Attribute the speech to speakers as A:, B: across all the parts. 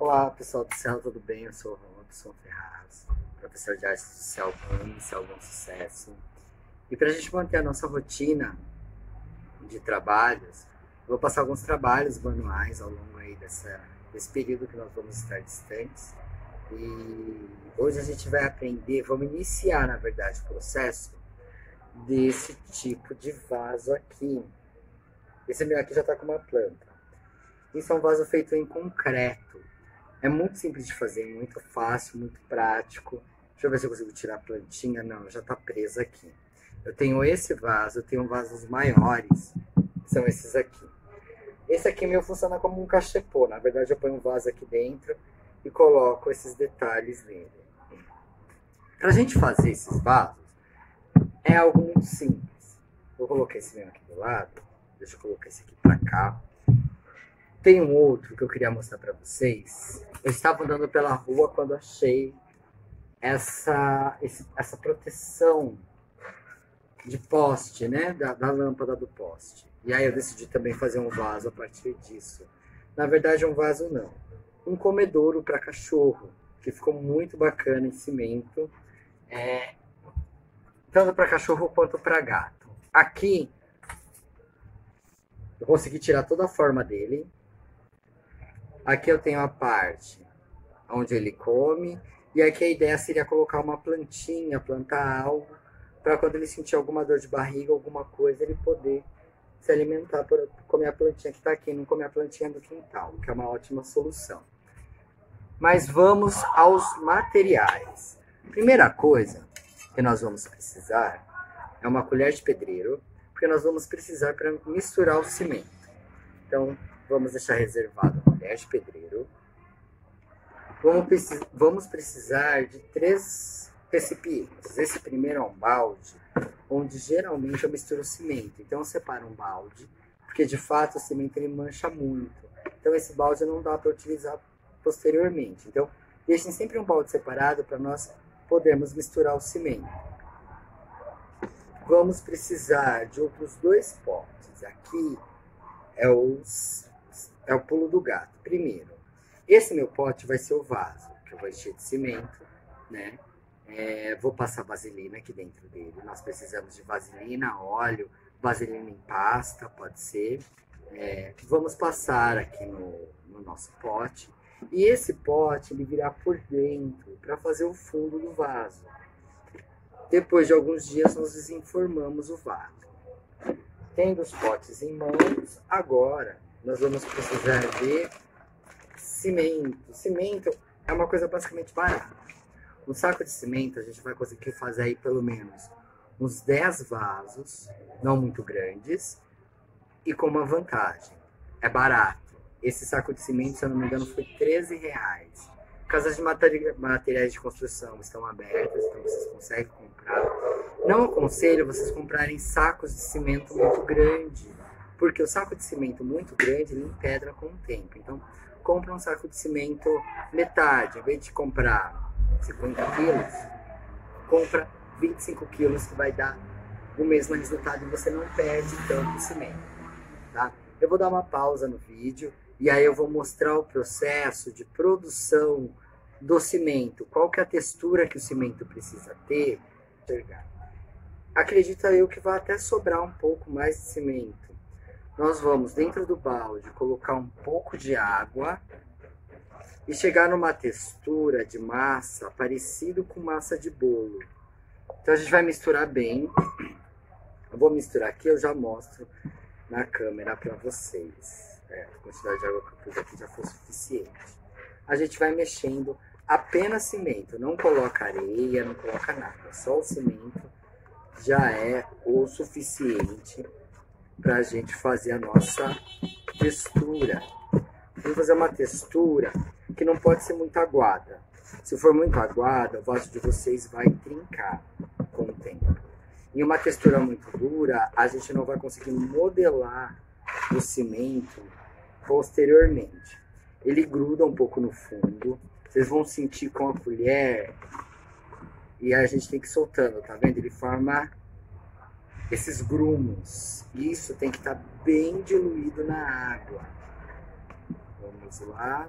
A: Olá, pessoal do céu, tudo bem? Eu sou o Robson Ferraz, professor de artes do céu bom sucesso. E para a gente manter a nossa rotina de trabalhos, eu vou passar alguns trabalhos manuais ao longo aí desse período que nós vamos estar distantes. E hoje a gente vai aprender, vamos iniciar, na verdade, o processo desse tipo de vaso aqui. Esse meu aqui já está com uma planta. Isso é um vaso feito em concreto. É muito simples de fazer, muito fácil, muito prático. Deixa eu ver se eu consigo tirar a plantinha. Não, já está presa aqui. Eu tenho esse vaso, eu tenho vasos maiores, que são esses aqui. Esse aqui meu funciona como um cachepô. Na verdade, eu ponho um vaso aqui dentro e coloco esses detalhes nele. Para a gente fazer esses vasos, é algo muito simples. Vou colocar esse meu aqui do lado. Deixa eu colocar esse aqui para cá. Tem um outro que eu queria mostrar para vocês. Eu estava andando pela rua quando achei essa proteção de poste, né? Da lâmpada do poste. E aí eu decidi também fazer um vaso a partir disso. Na verdade, um vaso não. Um comedouro para cachorro, que ficou muito bacana em cimento. Tanto para cachorro quanto para gato. Aqui, eu consegui tirar toda a forma dele. Aqui eu tenho a parte onde ele come. E aqui a ideia seria colocar uma plantinha, plantar algo, para quando ele sentir alguma dor de barriga, alguma coisa, ele poder se alimentar por comer a plantinha que está aqui, não comer a plantinha do quintal, que é uma ótima solução. Mas vamos aos materiais. Primeira coisa que nós vamos precisar é uma colher de pedreiro, porque nós vamos precisar para misturar o cimento. Então, vamos deixar reservado a colher de pedreiro. Vamos precisar de 3 recipientes. Esse primeiro é um balde, onde geralmente eu misturo o cimento. Então eu separo um balde, porque de fato o cimento ele mancha muito. Então esse balde não dá para utilizar posteriormente. Então deixem sempre um balde separado para nós podermos misturar o cimento. Vamos precisar de outros 2 potes. Aqui é o pulo do gato. Primeiro, esse meu pote vai ser o vaso, que eu vou encher de cimento, né? Vou passar vaselina aqui dentro dele. Nós precisamos de vaselina, óleo, vaselina em pasta, pode ser. Vamos passar aqui no nosso pote. E esse pote ele virá por dentro para fazer o fundo do vaso. Depois de alguns dias nós desenformamos o vaso. Tendo os potes em mãos, agora nós vamos precisar de cimento. Cimento é uma coisa basicamente barata. Um saco de cimento a gente vai conseguir fazer aí pelo menos uns 10 vasos, não muito grandes, e com uma vantagem, é barato. Esse saco de cimento, se eu não me engano, foi R$13. Casas de materiais de construção estão abertas, então vocês conseguem comprar. Não aconselho vocês comprarem sacos de cimento muito grande, porque o saco de cimento muito grande ele empedra com o tempo. Então, compra um saco de cimento metade, em vez de comprar 50 quilos, compra 25 quilos que vai dar o mesmo resultado e você não perde tanto cimento, tá? Eu vou dar uma pausa no vídeo e aí eu vou mostrar o processo de produção do cimento, qual que é a textura que o cimento precisa ter. Acredita eu que vai até sobrar um pouco mais de cimento. Nós vamos dentro do balde colocar um pouco de água e chegar numa textura de massa parecido com massa de bolo. Então a gente vai misturar bem. Eu vou misturar aqui, eu já mostro na câmera para vocês. A quantidade de água que eu pus aqui já foi suficiente. A gente vai mexendo apenas cimento, não coloca areia, não coloca nada. Só o cimento já é o suficiente para a gente fazer a nossa textura. Vamos fazer uma textura que não pode ser muito aguada. Se for muito aguada, o vaso de vocês vai trincar com o tempo. Em uma textura muito dura, a gente não vai conseguir modelar o cimento posteriormente. Ele gruda um pouco no fundo. Vocês vão sentir com a colher e a gente tem que ir soltando, tá vendo? Ele forma esses grumos. Isso tem que estar bem diluído na água. Vamos lá.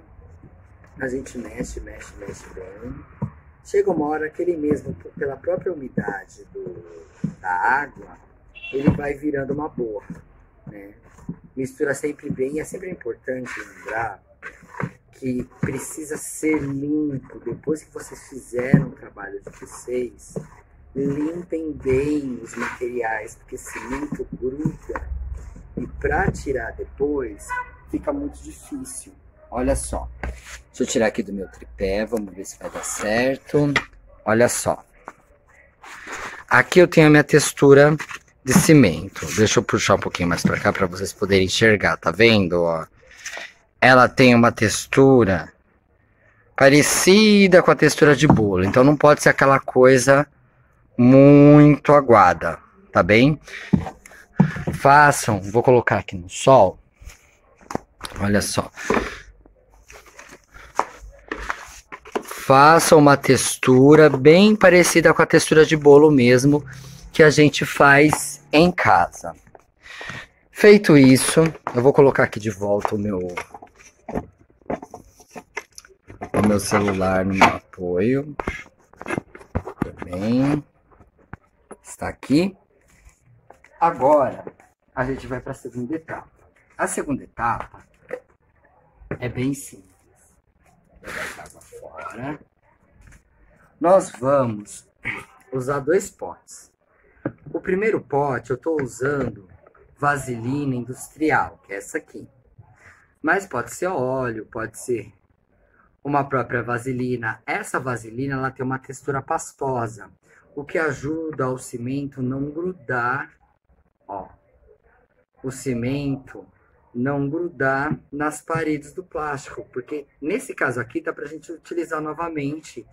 A: A gente mexe, mexe, mexe bem. Chega uma hora que ele mesmo, pela própria umidade da água, ele vai virando uma borra, né? Mistura sempre bem, e é sempre importante lembrar que precisa ser limpo. Depois que vocês fizeram o trabalho de vocês, limpem bem os materiais, porque cimento gruda e para tirar depois fica muito difícil. Olha só, deixa eu tirar aqui do meu tripé, vamos ver se vai dar certo. Olha só, aqui eu tenho a minha textura de cimento. Deixa eu puxar um pouquinho mais para cá para vocês poderem enxergar, tá vendo? Ó, ela tem uma textura parecida com a textura de bolo, então não pode ser aquela coisa muito aguada, tá bem? Façam, vou colocar aqui no sol, olha só. Façam uma textura bem parecida com a textura de bolo mesmo, que a gente faz em casa. Feito isso, eu vou colocar aqui de volta o meu celular no meu apoio. Bem, está aqui. Agora, a gente vai para a segunda etapa. A segunda etapa é bem simples. Vou jogar água fora. Nós vamos usar 2 potes. O primeiro pote eu estou usando vaselina industrial, que é essa aqui. Mas pode ser óleo, pode ser uma própria vaselina. Essa vaselina ela tem uma textura pastosa, o que ajuda o cimento não grudar, ó, o cimento não grudar nas paredes do plástico, porque nesse caso aqui dá pra gente utilizar novamente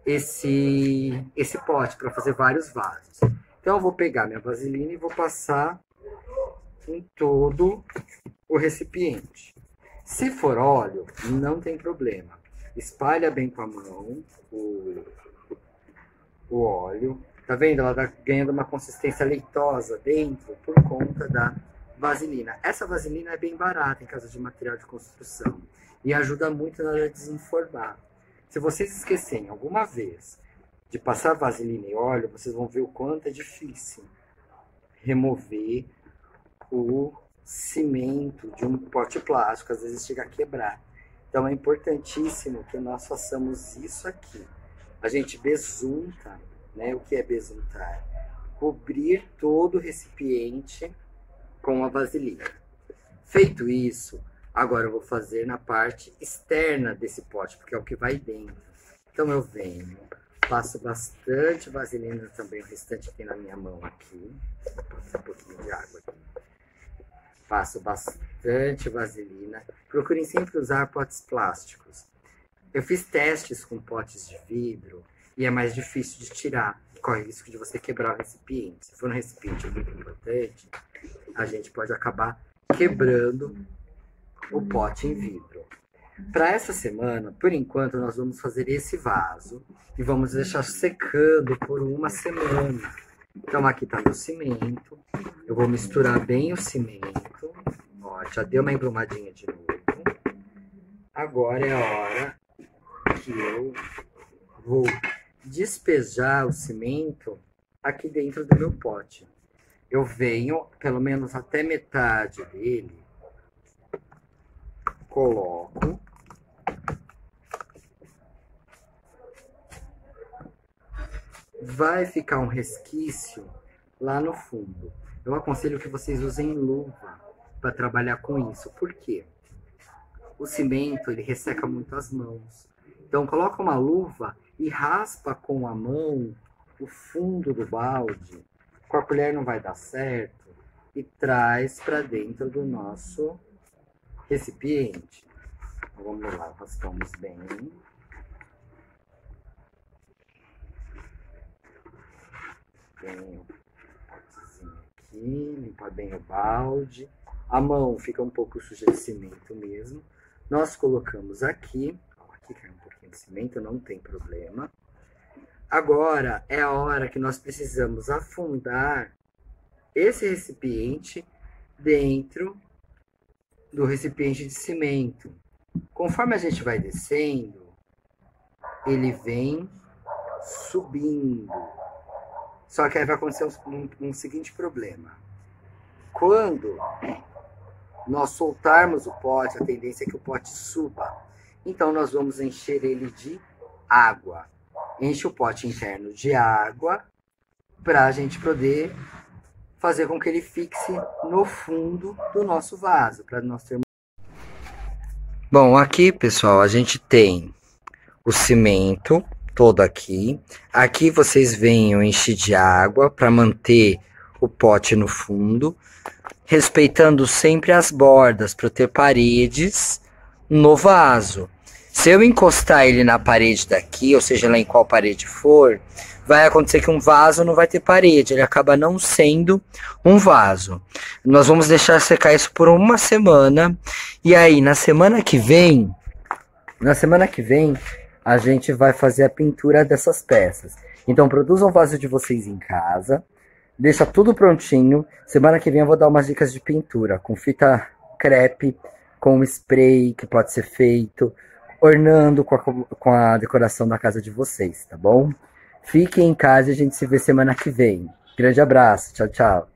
A: esse pote para fazer vários vasos. Então eu vou pegar minha vaselina e vou passar em todo o recipiente. Se for óleo, não tem problema. Espalha bem com a mão o óleo. Tá vendo? Ela tá ganhando uma consistência leitosa dentro por conta da vaselina. Essa vaselina é bem barata em casa de material de construção e ajuda muito na hora de desenformar. Se vocês esquecerem alguma vez de passar vaselina e óleo, vocês vão ver o quanto é difícil remover o cimento de um pote plástico, às vezes chega a quebrar. Então é importantíssimo que nós façamos isso aqui. A gente besunta, né? O que é besuntar? Cobrir todo o recipiente com a vaselina. Feito isso, agora eu vou fazer na parte externa desse pote, porque é o que vai dentro. Então eu venho, passo bastante vaselina também, o restante tem na minha mão aqui. Vou passar um pouquinho de água aqui. Passo bastante vaselina. Procurem sempre usar potes plásticos. Eu fiz testes com potes de vidro e é mais difícil de tirar. Corre o risco de você quebrar o recipiente. Se for um recipiente muito importante, a gente pode acabar quebrando o pote em vidro. Para essa semana, por enquanto, nós vamos fazer esse vaso e vamos deixar secando por uma semana. Então aqui está meu cimento. Eu vou misturar bem o cimento. Ó, já deu uma embrumadinha de novo. Agora é a hora que eu vou despejar o cimento aqui dentro do meu pote. Eu venho pelo menos até metade dele, coloco, vai ficar um resquício lá no fundo. Eu aconselho que vocês usem luva para trabalhar com isso. Por quê? O cimento ele resseca muito as mãos. Então coloca uma luva e raspa com a mão o fundo do balde. Com a colher não vai dar certo. E traz para dentro do nosso recipiente. Então, vamos lá, raspamos bem. Tem um potezinho aqui, limpar bem o balde. A mão fica um pouco suja de cimento mesmo. Nós colocamos aqui, aqui cai um pouquinho de cimento, não tem problema. Agora é a hora que nós precisamos afundar esse recipiente dentro do recipiente de cimento. Conforme a gente vai descendo, ele vem subindo. Só que aí vai acontecer um seguinte problema. Quando nós soltarmos o pote, a tendência é que o pote suba. Então nós vamos encher ele de água. Enche o pote interno de água para a gente poder fazer com que ele fixe no fundo do nosso vaso, para nós termos. Bom, aqui, pessoal, a gente tem o cimento todo aqui. Aqui vocês veem eu enchi de água para manter o pote no fundo, respeitando sempre as bordas para ter paredes no vaso. Se eu encostar ele na parede daqui, ou seja, lá em qual parede for, vai acontecer que um vaso não vai ter parede, ele acaba não sendo um vaso. Nós vamos deixar secar isso por uma semana, e aí na semana que vem, a gente vai fazer a pintura dessas peças. Então produzam o vaso de vocês em casa, deixa tudo prontinho. Semana que vem eu vou dar umas dicas de pintura, com fita crepe, com spray que pode ser feito, ornando com a decoração da casa de vocês, tá bom? Fiquem em casa e a gente se vê semana que vem. Grande abraço, tchau, tchau.